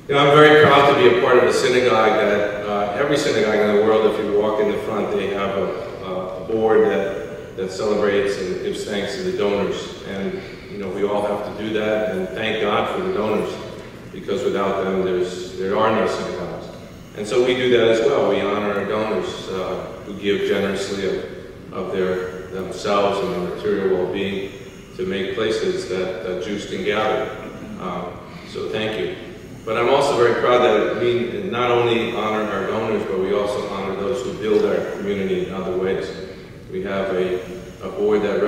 You know, I'm very proud to be a part of a synagogue that every synagogue in the world, if you walk in the front, they have a board that celebrates and gives thanks to the donors. And you know, we all have to do that and thank God for the donors, because without them, there are no synagogues. And so we do that as well. We honor our donors who give generously of themselves and their material well-being to make places that Jews can gather. So thank you. But I'm also very proud that we not only honor our donors, but we also honor those who build our community in other ways. We have a board that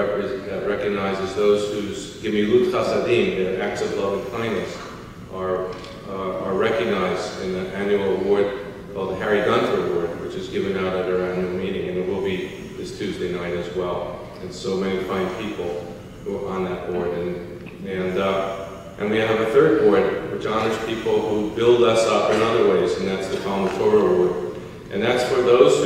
recognizes those whose gemilut chasadim, their acts of love and kindness, are recognized in the annual award called the Harry Gunther Award, which is given out at our annual meeting, and it will be this Tuesday night as well. And so many fine people who are on that board. And we have a third board, which honors people who build us up in other ways, and that's the Talmud Torah Award. And that's for those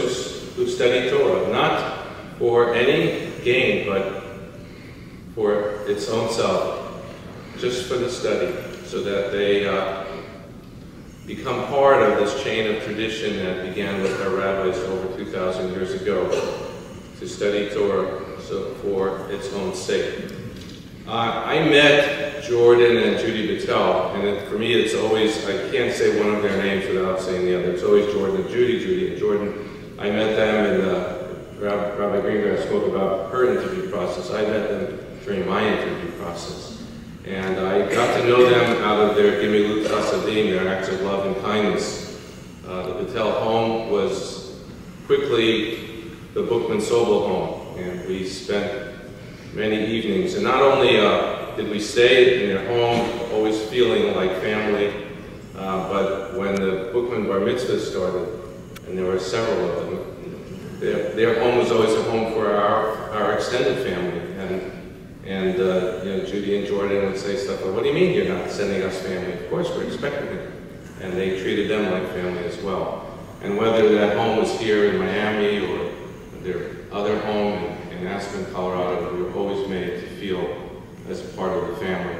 who study Torah, not for any gain, but for its own self, just for the study, so that they become part of this chain of tradition that began with our rabbis over 2,000 years ago, to study Torah for its own sake. I met Jordan and Judy Bittel, and for me it's always, I can't say one of their names without saying the other. It's always Jordan and Judy, Judy and Jordan. I met them in Rabbi Greengrass spoke about her interview process. I met them during my interview process. And I got to know them out of their gemilut chasadim, their acts of love and kindness. The Bittel home was quickly the Bookman Sobel home, and we spent many evenings. And not only did we stay in their home, always feeling like family, but when the Bookman Bar Mitzvah started, and there were several of them, their home was always a home for our extended family. And you know, Judy and Jordan would say stuff like, "What do you mean you're not sending us family? Of course we're expecting it." And they treated them like family as well. And whether that home was here in Miami or their other home in Aspen, Colorado, we were always made to feel as a part of the family.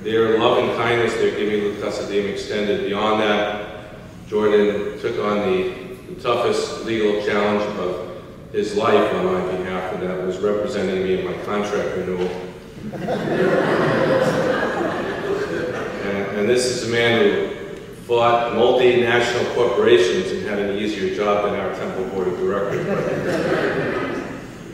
Their love and kindness, their gemilut chasadim, extended beyond that. Jordan took on the toughest legal challenge of his life on my behalf, and that was representing me in my contract renewal. and this is a man who fought multinational corporations and had an easier job than our temple board of directors.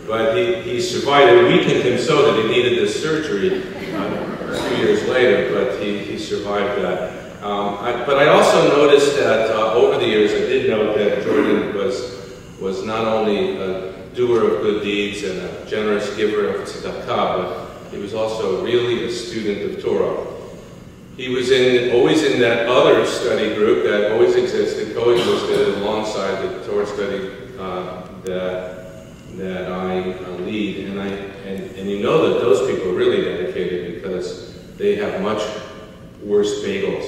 But he survived. It weakened him so that he needed this surgery a few years later, but he survived that. But I also noticed that over the years, I did note that Jordan was not only a doer of good deeds and a generous giver of tzedakah, but he was also really a student of Torah. He was always in that other study group that always existed, coexisted alongside the Torah study that I lead. And you know that those people are really dedicated, because they have much worse bagels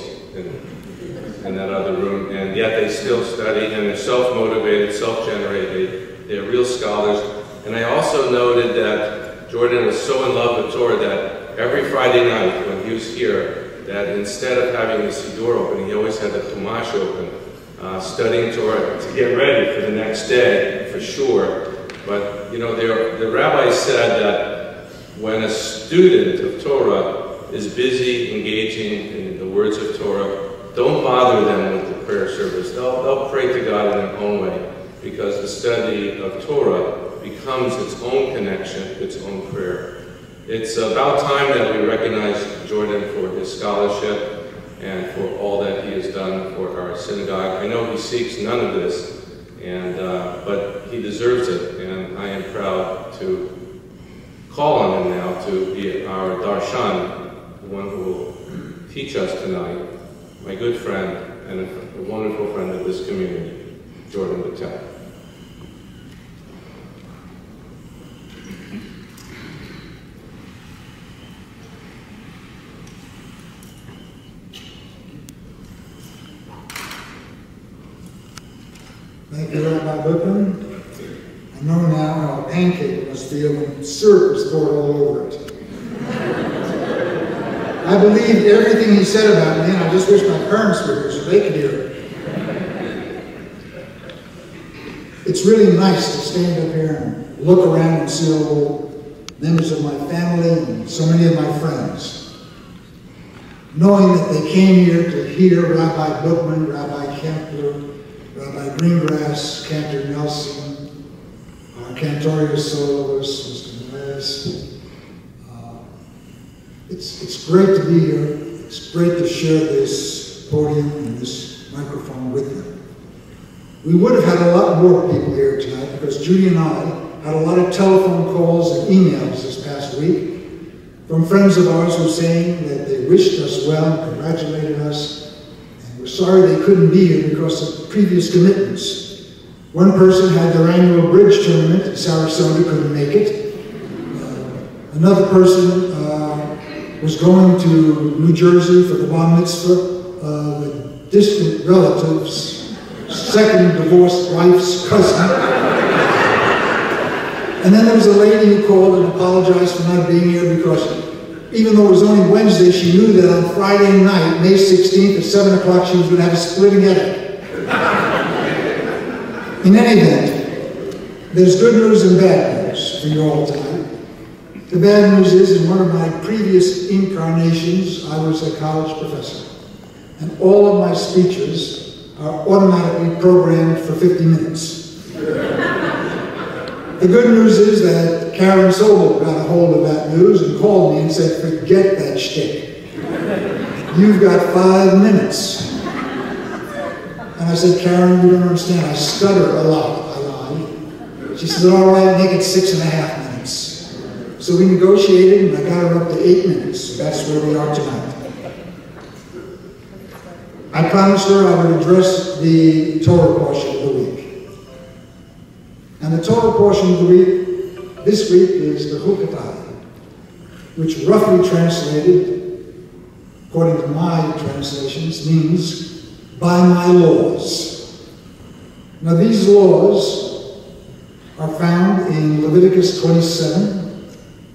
in that other room, and yet they still study, and they're self-motivated, self-generated, they're real scholars. And I also noted that Jordan was so in love with Torah that every Friday night when he was here, that instead of having the Siddur open, he always had the Chumash open, studying Torah to get ready for the next day, for sure. But, you know, the rabbis said that when a student of Torah is busy engaging in the words of Torah, don't bother them with the prayer service. They'll pray to God in their own way, because the study of Torah becomes its own connection, its own prayer. It's about time that we recognize Jordan for his scholarship and for all that he has done for our synagogue. I know he seeks none of this, but he deserves it, and I am proud to call on him now to be our darshan, the one who will teach us tonight, my good friend and a wonderful friend of this community, Jordan Bittel. Thank you, Rabbi Bookman. I know now how a pancake must feel when syrup is poured all over it. I I believed everything he said about me, and I just wish my parents were here so they could hear it. It's really nice to stand up here and look around and see all the members of my family and so many of my friends. Knowing that they came here to hear Rabbi Bookman, Rabbi Kempler, Rabbi Greengrass, Cantor Nelson, our cantorial soloist, Mr. Perez. It's great to be here. It's great to share this podium and this microphone with them. We would have had a lot more people here tonight because Judy and I had a lot of telephone calls and emails this past week from friends of ours who were saying that they wished us well and congratulated us, and were sorry they couldn't be here because of previous commitments. One person had their annual bridge tournament in Sarasota, couldn't make it. Another person was going to New Jersey for the bar mitzvah of a distant relative's second divorced wife's cousin. And then there was a lady who called and apologized for not being here because even though it was only Wednesday, she knew that on Friday night, May 16th at 7 o'clock, she was going to have a splitting headache. In any event, there's good news and bad news for you all tonight. The bad news is, in one of my previous incarnations, I was a college professor. And all of my speeches are automatically programmed for 50 minutes. The good news is that Karen Sobel got a hold of that news and called me and said, forget that shtick. You've got 5 minutes. And I said, Karen, you don't understand. I stutter a lot. I lied. She said, all right, make it 6.5 minutes. So we negotiated, and I got her up to 8 minutes. That's where we are tonight. I promised her I would address the Torah portion of the week. And the Torah portion of the week, this week, is the Chukatai, which roughly translated, according to my translations, means, by my laws. Now these laws are found in Leviticus 27,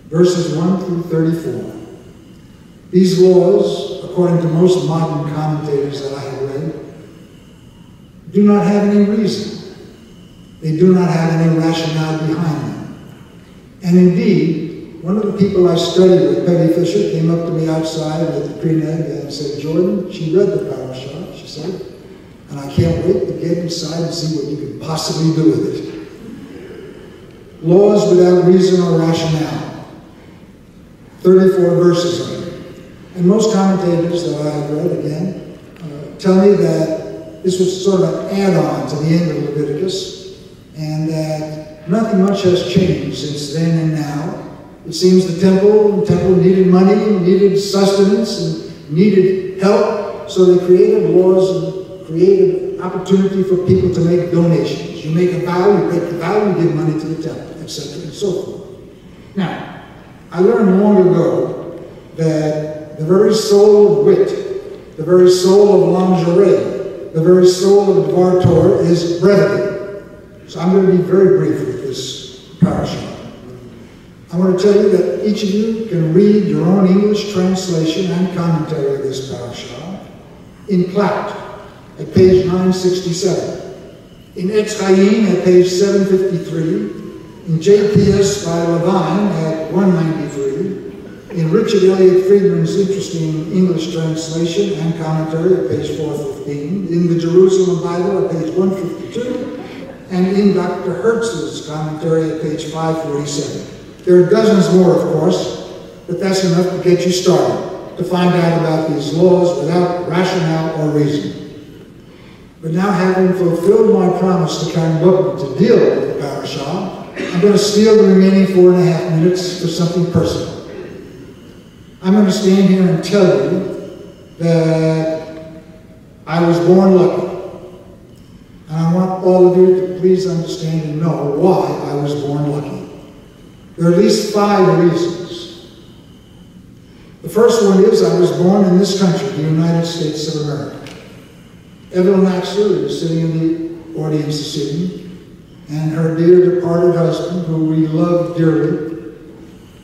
verses 1 through 34. These laws, according to most modern commentators that I have read, do not have any reason. They do not have any rationale behind them. And indeed, one of the people I studied with, Peggy Fisher, came up to me outside with the pre-neg and said, Jordan, she read the parashah, she said, and I can't wait to get inside and see what you could possibly do with it. Laws without reason or rationale. 34 verses of it. And most commentators that I have read, again, tell me that this was sort of an add-on to the end of Leviticus, and that nothing much has changed since then and now. It seems the temple needed money, needed sustenance, and needed help, so they created laws and created opportunity for people to make donations. You make a vow, you break the vow, you give money to the temple, etc. and so forth. Now, I learned long ago that the very soul of wit, the very soul of lingerie, the very soul of Dvar Torah is brevity. So I'm going to be very brief with this parashah. I want to tell you that each of you can read your own English translation and commentary of this parashah in Platt at page 967, in Etz Chaim at page 753, in JPS by Levine at 193, in Richard Elliott Friedman's interesting English translation and commentary at page 415, in the Jerusalem Bible at page 152, and in Dr. Hertz's commentary at page 547. There are dozens more, of course, but that's enough to get you started, to find out about these laws without rationale or reason. But now, having fulfilled my promise to Karen Bookman to deal with the parashah, I'm going to steal the remaining 4.5 minutes for something personal. I'm going to stand here and tell you that I was born lucky. And I want all of you to please understand and know why I was born lucky. There are at least 5 reasons. The first one is I was born in this country, the United States of America. Evelyn Axler, who is sitting in the audience this evening, and her dear departed husband, who we love dearly,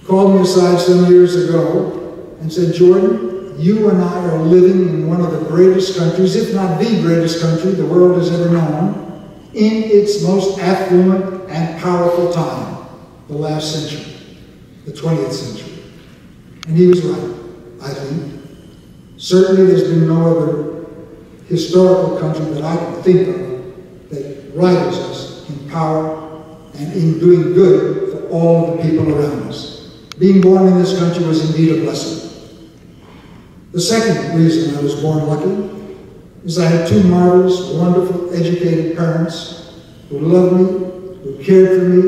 called me aside some years ago and said, Jordan, you and I are living in one of the greatest countries, if not the greatest country the world has ever known, in its most affluent and powerful time, the last century, the 20th century. And he was right, I think. Certainly there's been no other historical country that I can think of that rivals us in power and in doing good for all the people around us. Being born in this country was indeed a blessing. The second reason I was born lucky is I had two marvelous, wonderful, educated parents who loved me, who cared for me,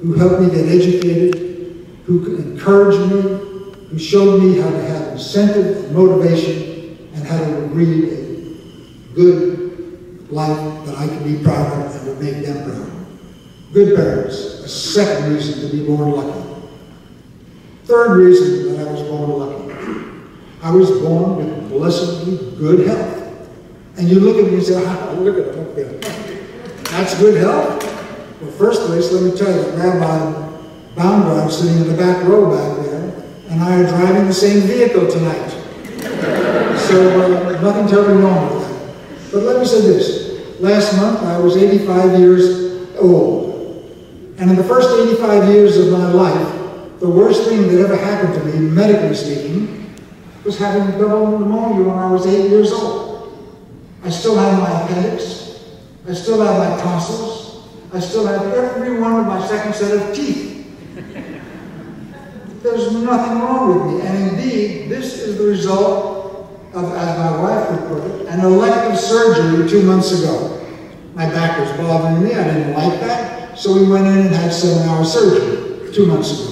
who helped me get educated, who encouraged me, who showed me how to have incentive and motivation and how to lead a good life that I could be proud of and would make them proud. Good parents, a second reason to be born lucky. Third reason that I was born lucky. I was born with blessedly good health. And you look at me and say, look at him up there. That's good health? Well, first place, let me tell you, Rabbi Baumgart sitting in the back row back there, and I are driving the same vehicle tonight. So nothing terribly wrong with that. But let me say this. Last month, I was 85 years old. And in the first 85 years of my life, the worst thing that ever happened to me, medically speaking, was having double pneumonia when I was 8 years old. I still have my appendix. I still have my tonsils. I still have every one of my second set of teeth. There's nothing wrong with me. And indeed, this is the result of, as my wife would put it, an elective surgery 2 months ago. My back was bothering me. I didn't like that. So we went in and had 7-hour surgery 2 months ago.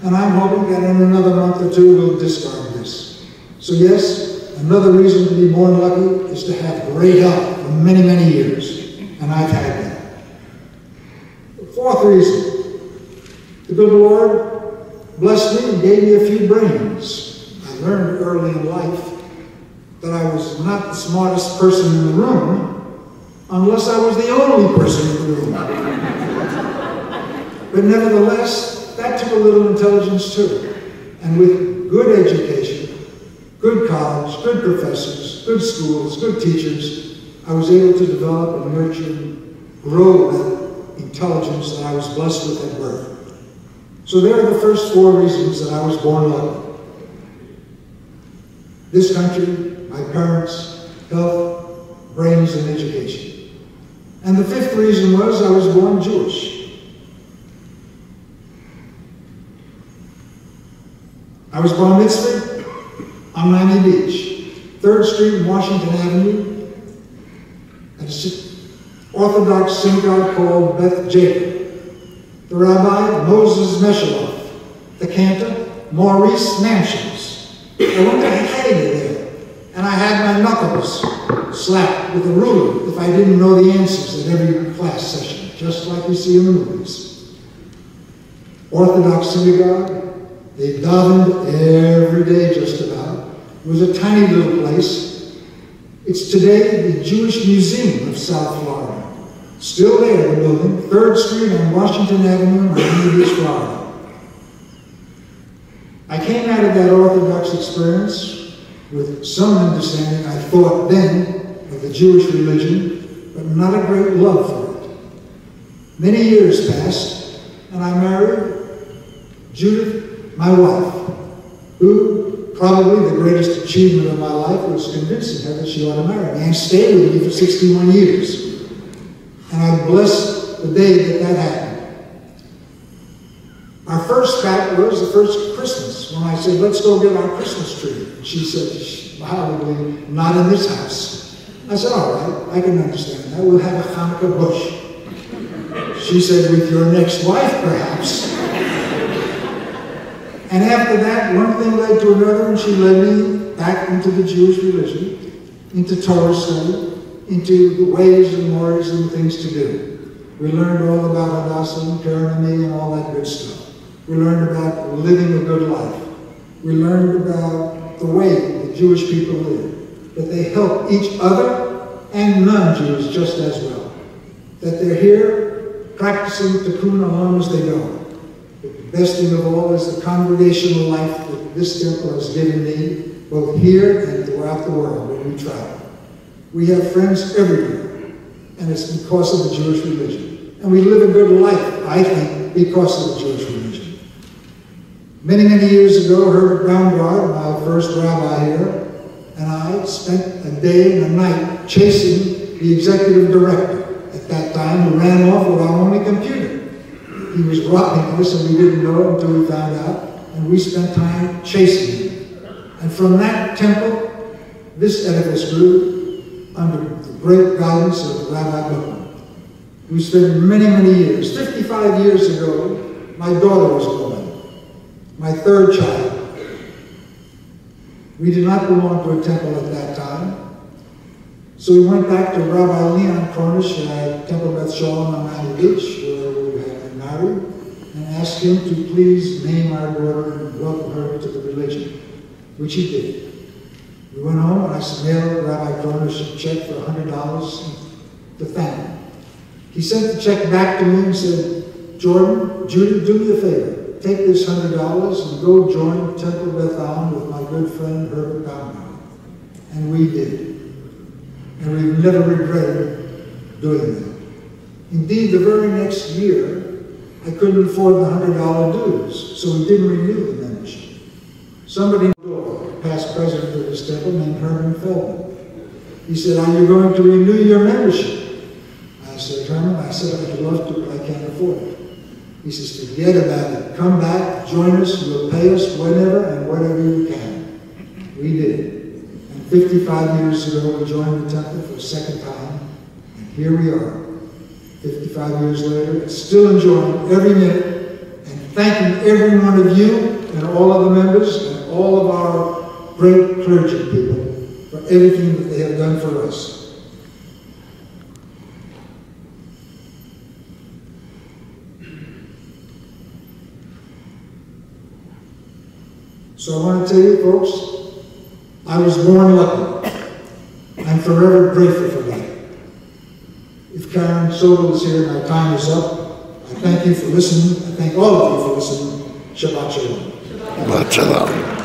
And I'm hoping that in another month or two we'll discard this. So yes, another reason to be born lucky is to have great health for many, many years. And I've had that. The fourth reason, the good Lord blessed me and gave me a few brains. I learned early in life that I was not the smartest person in the room unless I was the only person in the room. But nevertheless, that took a little intelligence too. And with good education, good college, good professors, good schools, good teachers, I was able to develop and nurture and grow that intelligence that I was blessed with at birth. So there are the first four reasons that I was born lucky. This country, my parents, health, brains, and education. And the fifth reason was I was born Jewish. I was bar mitzvah on Miami Beach, 3rd Street and Washington Avenue, at an Orthodox synagogue called Beth Jacob. The rabbi, Moses Meshaloff, the cantor, Maurice Mansions. I went to Haida there, and I had my knuckles slapped with a ruler if I didn't know the answers at every class session, just like you see in the movies. Orthodox synagogue. They davened every day, just about. It was a tiny little place. It's today the Jewish Museum of South Florida. Still there, the building, 3rd Street on Washington Avenue, Miami Beach, Florida. I came out of that Orthodox experience with some understanding, I thought then, of the Jewish religion, but not a great love for it. Many years passed, and I married Judith, my wife, who probably the greatest achievement of my life was convincing her that she ought to marry me, and stayed with me for 61 years. And I bless the day that that happened. Our first spat was the first Christmas, when I said, let's go get our Christmas tree. And she said, probably not in this house. I said, all right, I can understand that. We'll have a Hanukkah bush. She said, with your next wife, perhaps. And after that, one thing led to another, and she led me back into the Jewish religion, into Torah study, into the ways and mores and things to do. We learned all about Hadassah and Karanami and all that good stuff. We learned about living a good life. We learned about the way the Jewish people live, that they help each other and non-Jews just as well, that they're here practicing tikkun olam as they go. The best thing of all is the congregational life that this temple has given me, both here and throughout the world when we travel. We have friends everywhere, and it's because of the Jewish religion. And we live a good life, I think, because of the Jewish religion. Many, many years ago, Herbert Baumgart, my first rabbi here, and I spent a day and a night chasing the executive director at that time, who ran off with our only computer. He was robbing us, and we didn't know it until we found out, and we spent time chasing him. And from that temple, this edifice grew under the great guidance of Rabbi Bittel. We spent many, many years. 55 years ago, my daughter was born, my third child. We did not belong to a temple at that time. So we went back to Rabbi Leon Cornish at Temple Beth Shalom on Miami Beach, where we had been married, and asked him to please name our daughter and welcome her to the religion, which he did. We went home, and I mailed Rabbi Cornish a check for $100 to thank him. He sent the check back to me and said, Jordan, Judy, do me a favor. Take this $100 and go join Temple Beth Am with my good friend Herbert Baumgart. And we did. And we've never regretted doing that. Indeed, the very next year, I couldn't afford the $100 dues, so we didn't renew the membership. Somebody in the door, past president of this temple, named Herman Feldman. He said, are you going to renew your membership? I said, Herman, I'd love to, but I can't afford it. He says, forget about it. Come back, join us, you'll pay us whenever and whatever you can. We did. And 55 years ago, we joined the temple for a second time, and here we are. 55 years later, still enjoying every minute, and thanking every one of you, and all of the members, and all of our great clergy people for everything that they have done for us. So I want to tell you, folks, I was born lucky. I'm forever grateful for that. If Karen Sobel is here, my time is up. I thank you for listening. I thank all of you for listening. Shabbat Shalom. Shabbat Shalom.